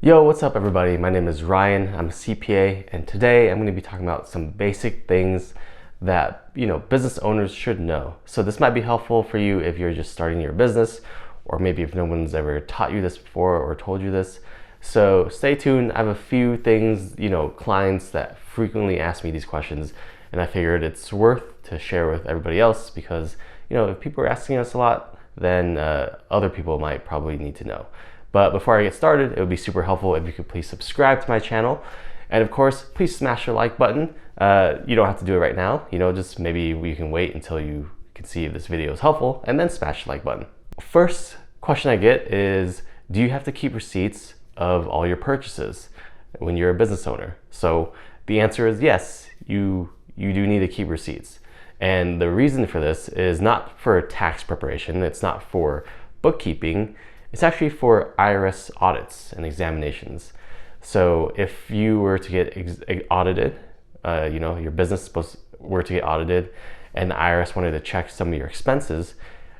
Yo, what's up everybody? My name is Ryan. I'm a CPA, and today I'm going to be talking about some basic things that, business owners should know. So this might be helpful for you if you're just starting your business, or maybe if no one's ever taught you this before or told you this. So stay tuned. I have a few things, clients that frequently ask me these questions, and I figured it's worth to share with everybody else because, if people are asking us a lot, then other people might probably need to know. But before I get started, it would be super helpful if you could please subscribe to my channel. And of course, please smash the like button. You don't have to do it right now. Just maybe you can wait until you can see if this video is helpful and then smash the like button. First question I get is, do you have to keep receipts of all your purchases when you're a business owner? So the answer is yes, you do need to keep receipts. And the reason for this is not for tax preparation. It's not for bookkeeping. It's actually for IRS audits and examinations. So if you were to get audited, your business were to get audited, and the IRS wanted to check some of your expenses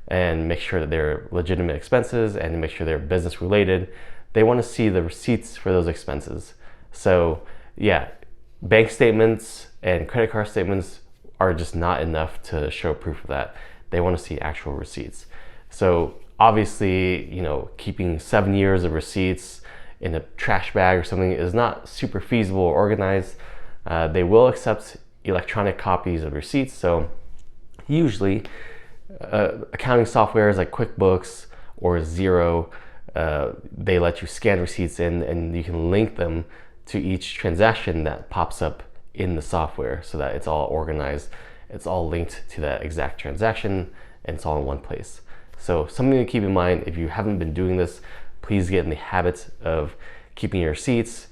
and make sure that they're legitimate expenses and make sure they're business related, they want to see the receipts for those expenses. So yeah, bank statements and credit card statements are just not enough to show proof of that. They want to see actual receipts. So obviously, keeping 7 years of receipts in a trash bag or something is not super feasible or organized. They will accept electronic copies of receipts. So usually accounting softwares like QuickBooks or Xero, they let you scan receipts in and you can link them to each transaction that pops up in the software so that it's all organized. It's all linked to that exact transaction and it's all in one place. So something to keep in mind, if you haven't been doing this, please get in the habit of keeping your receipts,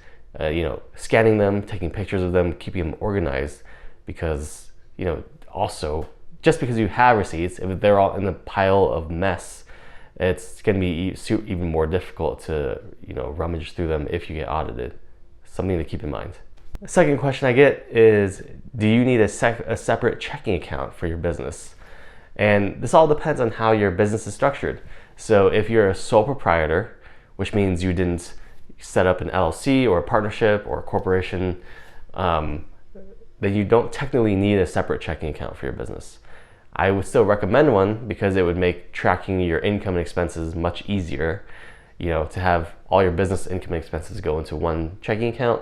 scanning them, taking pictures of them, keeping them organized, because, also just because you have receipts, if they're all in a pile of mess, it's going to be even more difficult to, rummage through them if you get audited. Something to keep in mind. The second question I get is, do you need a separate checking account for your business? And this all depends on how your business is structured. So if you're a sole proprietor, which means you didn't set up an LLC or a partnership or a corporation, then you don't technically need a separate checking account for your business. I would still recommend one because it would make tracking your income and expenses much easier, to have all your business income and expenses go into one checking account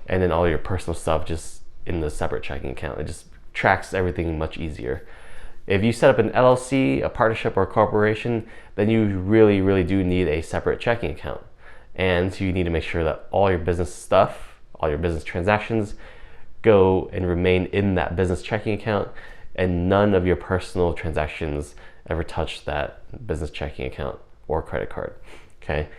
and then all your personal stuff just in the separate checking account. It just tracks everything much easier. If you set up an LLC, a partnership, or a corporation, then you really, really do need a separate checking account. And you need to make sure that all your business stuff, all your business transactions go and remain in that business checking account, and none of your personal transactions ever touch that business checking account or credit card, okay?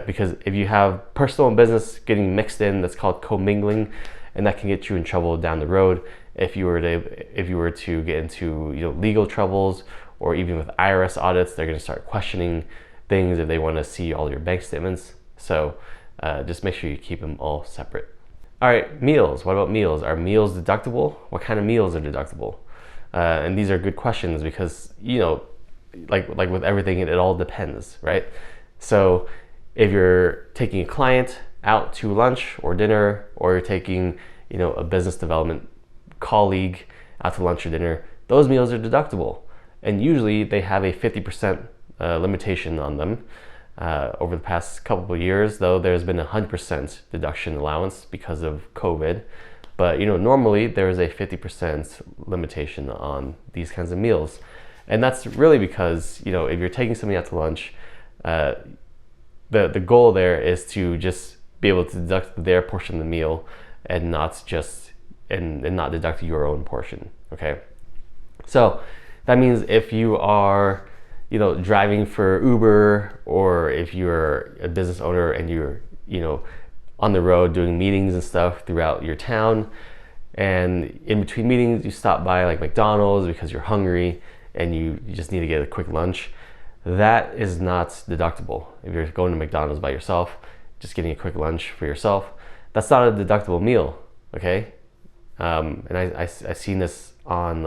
Because if you have personal and business getting mixed in, that's called commingling, and that can get you in trouble down the road. If you were to get into legal troubles, or even with IRS audits, they're going to start questioning things if they want to see all your bank statements. So just make sure you keep them all separate. All right, meals. What about meals? Are meals deductible? What kind of meals are deductible? And these are good questions because like with everything, it all depends, right? So if you're taking a client out to lunch or dinner, or you're taking a business development colleague out to lunch or dinner, those meals are deductible, and usually they have a 50% limitation on them. Over the past couple of years, though, there's been a 100% deduction allowance because of COVID, but normally there is a 50% limitation on these kinds of meals, and that's really because if you're taking somebody out to lunch, the goal there is to just be able to deduct their portion of the meal and not deduct your own portion, okay? So that means if you are, driving for Uber, or if you're a business owner and you're, on the road doing meetings and stuff throughout your town, and in between meetings you stop by like McDonald's because you're hungry and you just need to get a quick lunch, that is not deductible. If you're going to McDonald's by yourself, just getting a quick lunch for yourself, that's not a deductible meal, okay? And I've seen this on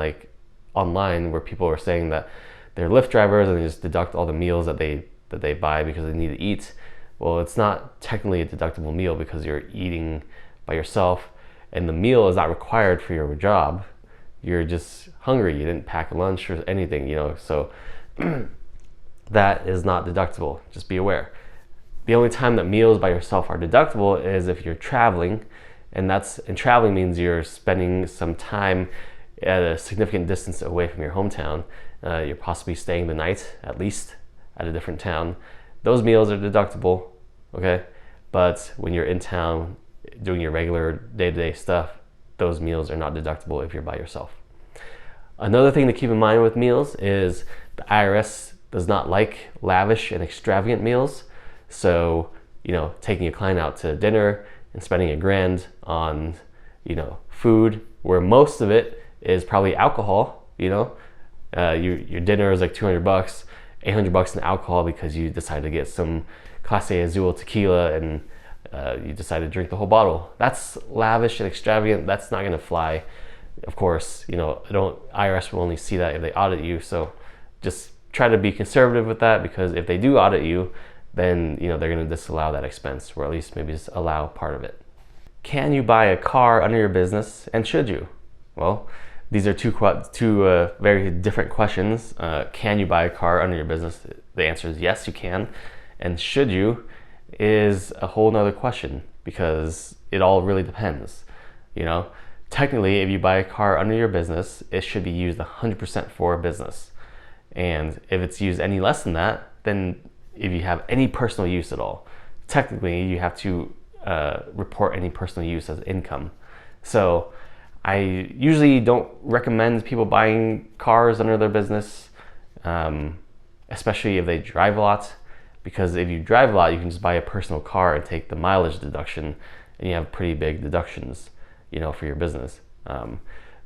online where people are saying that they're Lyft drivers and they just deduct all the meals that they buy because they need to eat. Well, it's not technically a deductible meal because you're eating by yourself, and the meal is not required for your job. You're just hungry. You didn't pack lunch or anything, so that is not deductible. Just be aware. The only time that meals by yourself are deductible is if you're traveling, and traveling means you're spending some time at a significant distance away from your hometown. You're possibly staying the night, at least, at a different town. Those meals are deductible, okay? But when you're in town doing your regular day-to-day stuff, those meals are not deductible if you're by yourself. Another thing to keep in mind with meals is the IRS does not like lavish and extravagant meals. So, taking a client out to dinner and spending $1,000 on, food, where most of it is probably alcohol, your dinner is like $200, $800 in alcohol because you decided to get some Clase Azul tequila and you decided to drink the whole bottle. That's lavish and extravagant. That's not gonna fly. Of course, IRS will only see that if they audit you. So just try to be conservative with that, because if they do audit you, then they're going to disallow that expense, or at least maybe just allow part of it. Can you buy a car under your business, and should you? Well, these are two very different questions. Can you buy a car under your business? The answer is yes, you can. And should you is a whole nother question, because it all really depends. Technically, if you buy a car under your business, it should be used 100% for business. And if it's used any less than that, then if you have any personal use at all, technically you have to report any personal use as income. So I usually don't recommend people buying cars under their business, especially if they drive a lot, because if you drive a lot, you can just buy a personal car and take the mileage deduction, and you have pretty big deductions, for your business.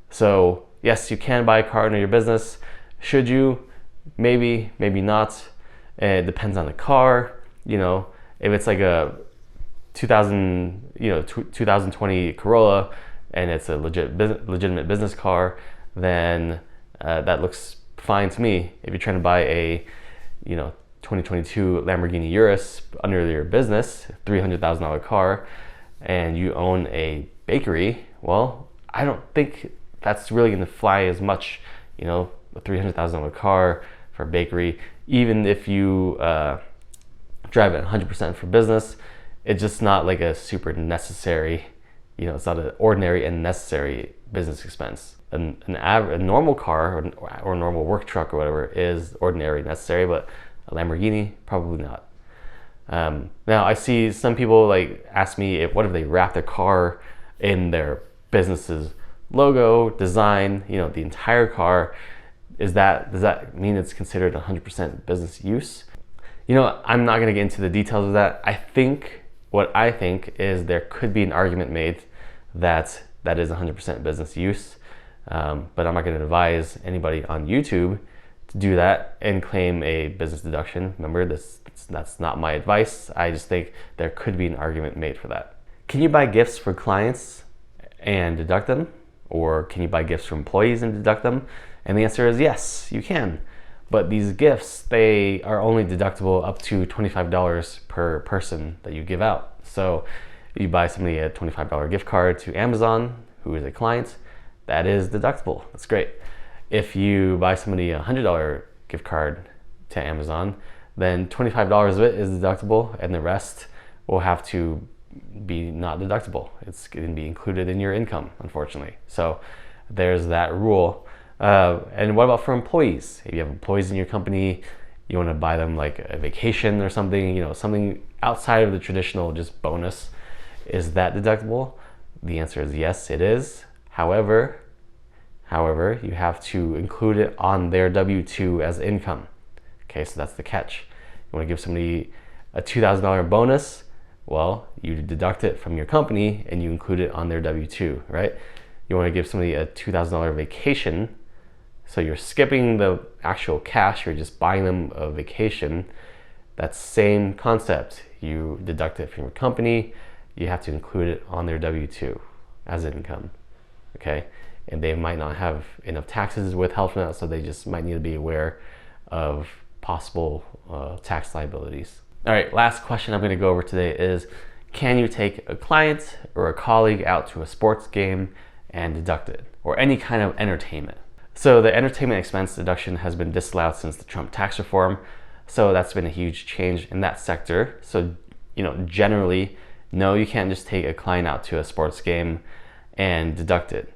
So yes, you can buy a car under your business. Should you? Maybe, maybe not. It depends on the car. If it's like a 2020 Corolla and it's a legitimate business car, then that looks fine to me. If you're trying to buy a 2022 Lamborghini Urus under your business, $300,000 car, and you own a bakery, well, I don't think that's really going to fly as much. A $300,000 car for a bakery, even if you drive it 100% for business, it's just not like a super necessary, it's not an ordinary and necessary business expense. A normal car or a normal work truck or whatever is ordinary, necessary, but a Lamborghini, probably not. Now I see some people ask me what if they wrap their car in their business's logo, design, the entire car. Does that mean it's considered 100% business use? I'm not going to get into the details of that. What I think is there could be an argument made that is 100% business use, but I'm not going to advise anybody on YouTube to do that and claim a business deduction. Remember, that's not my advice. I just think there could be an argument made for that. Can you buy gifts for clients and deduct them? Or can you buy gifts for employees and deduct them? And the answer is yes, you can. But these gifts, they are only deductible up to $25 per person that you give out. So if you buy somebody a $25 gift card to Amazon, who is a client, that is deductible. That's great. If you buy somebody a $100 gift card to Amazon, then $25 of it is deductible, and the rest will have to be not deductible. It's going to be included in your income, unfortunately. So there's that rule. And what about for employees? If you have employees in your company, you want to buy them like a vacation or something, something outside of the traditional just bonus, is that deductible? The answer is yes, it is. However, you have to include it on their W-2 as income. Okay, so that's the catch. You want to give somebody a $2,000 bonus, well, you deduct it from your company and you include it on their W-2, right? You want to give somebody a $2,000 vacation, so you're skipping the actual cash, you're just buying them a vacation. That same concept. You deduct it from your company, you have to include it on their W-2 as income, okay? And they might not have enough taxes withheld from that, so they just might need to be aware of possible tax liabilities. All right, last question I'm going to go over today is, can you take a client or a colleague out to a sports game and deduct it, or any kind of entertainment? So the entertainment expense deduction has been disallowed since the Trump tax reform. So that's been a huge change in that sector. So, generally, no, you can't just take a client out to a sports game and deduct it.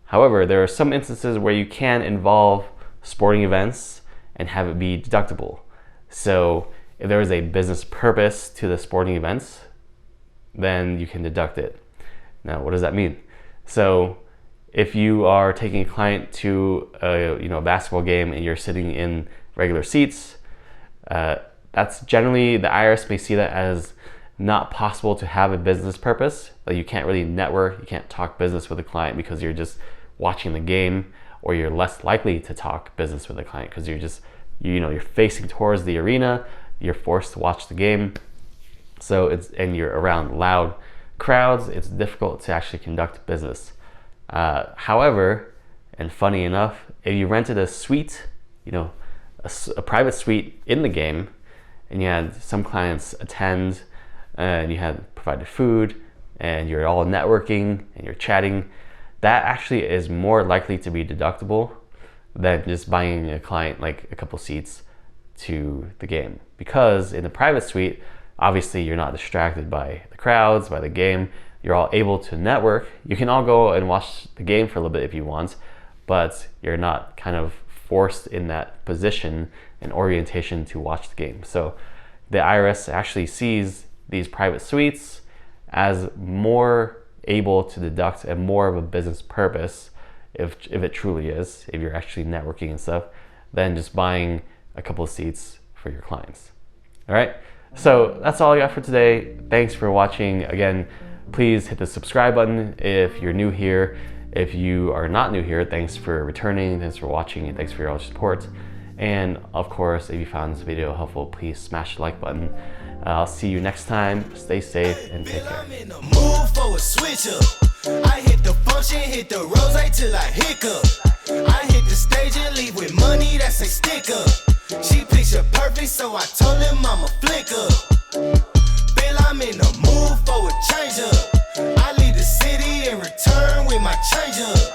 However, there are some instances where you can involve sporting events and have it be deductible. So if there is a business purpose to the sporting events, then you can deduct it. Now, what does that mean? So if you are taking a client to a basketball game and you're sitting in regular seats, that's generally, the IRS may see that as not possible to have a business purpose. Like, you can't really network, you can't talk business with a client because you're just watching the game, or you're less likely to talk business with a client because you're just, you're facing towards the arena, you're forced to watch the game. So and you're around loud crowds, it's difficult to actually conduct business. However, and funny enough, if you rented a suite, a private suite in the game, and you had some clients attend, and you had provided food, and you're all networking and you're chatting, that actually is more likely to be deductible than just buying a client like a couple seats to the game. Because in the private suite, obviously you're not distracted by the crowds, by the game. You're all able to network. You can all go and watch the game for a little bit if you want, but you're not kind of forced in that position and orientation to watch the game. So the IRS actually sees these private suites as more able to deduct and more of a business purpose, if it truly is, if you're actually networking and stuff, than just buying a couple of seats for your clients. All right, so that's all I got for today. Thanks for watching. Again, please hit the subscribe button if you're new here. If you are not new here, thanks for returning, thanks for watching, and thanks for your support. And of course, if you found this video helpful, please smash the like button. I'll see you next time. Stay safe and take care. I'm in the mood for a switch up. I hit the function, hit the rose till I hiccup. I hit the stage and leave with money that's a sticker. She picture perfect, so I told him I'm a flicker. Bill, I'm in the mood for a change up. I leave the city and return with my change up.